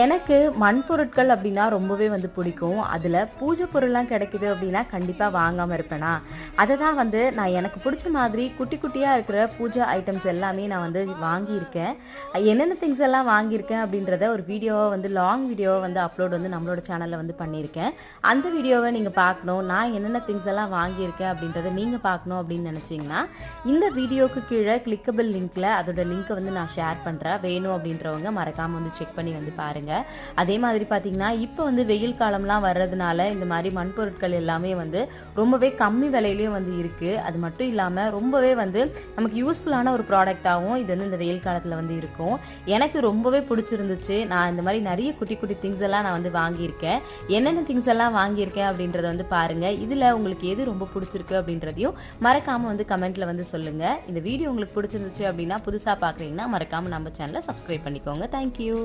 எனக்கு மண் பொருட்கள் அப்படின்னா ரொம்பவே வந்து பிடிக்கும். அதில் பூஜை பொருள்லாம் கிடைக்குது அப்படின்னா கண்டிப்பாக வாங்காமல் இருப்பேனா, அதை தான் வந்து நான் எனக்கு பிடிச்ச மாதிரி குட்டி குட்டியாக இருக்கிற பூஜை ஐட்டம்ஸ் எல்லாமே நான் வந்து வாங்கியிருக்கேன். என்னென்ன திங்ஸ் எல்லாம் வாங்கியிருக்கேன் அப்படின்றத ஒரு வீடியோவை வந்து லாங் வீடியோவை வந்து அப்லோட் வந்து நம்மளோட சேனலில் வந்து பண்ணியிருக்கேன். அந்த வீடியோவை நீங்கள் பார்க்கணும், நான் என்னென்ன திங்ஸ் எல்லாம் வாங்கியிருக்கேன் அப்படின்றத நீங்கள் பார்க்கணும் அப்படின்னு நினச்சிங்கன்னா இந்த வீடியோவுக்கு கீழே கிளிக்கபிள் லிங்க்கில் அதோட லிங்க்கை வந்து நான் ஷேர் பண்ணுறேன். வேணும் அப்படின்றவங்க மறக்காமல் வந்து செக் பண்ணி வந்து பாருங்கள். அதே மாதிரி பார்த்தீங்கன்னா இப்போ வந்து வெயில் காலம்லாம் வர்றதுனால இந்த மாதிரி மண் பொருட்கள் எல்லாமே வந்து ரொம்பவே கம்மி விலையிலையும் வந்து இருக்குது. அது மட்டும் இல்லாமல் ரொம்பவே வந்து நமக்கு யூஸ்ஃபுல்லான ஒரு ப்ராடக்டாகவும் இது வந்து இந்த வெயில் காலத்தில் வந்து இருக்கும். எனக்கு ரொம்பவே பிடிச்சிருந்துச்சு. நான் இந்த மாதிரி நிறைய குட்டி குட்டி திங்ஸ் எல்லாம் நான் வந்து வாங்கியிருக்கேன். என்னென்ன திங்ஸ் எல்லாம் வாங்கியிருக்கேன் அப்படின்றத வந்து பாருங்கள். இதில் உங்களுக்கு எது ரொம்ப பிடிச்சிருக்கு அப்படின்றதையும் மறக்காமல் வந்து கமெண்ட்டில் வந்து சொல்லுங்கள். இந்த வீடியோ உங்களுக்கு பிடிச்சிருந்துச்சு அப்படின்னா புதுசாக பார்க்குறீங்கன்னா மறக்காமல் நம்ம சேனலை சப்ஸ்கிரைப் பண்ணிக்கோங்க. தேங்க்யூ.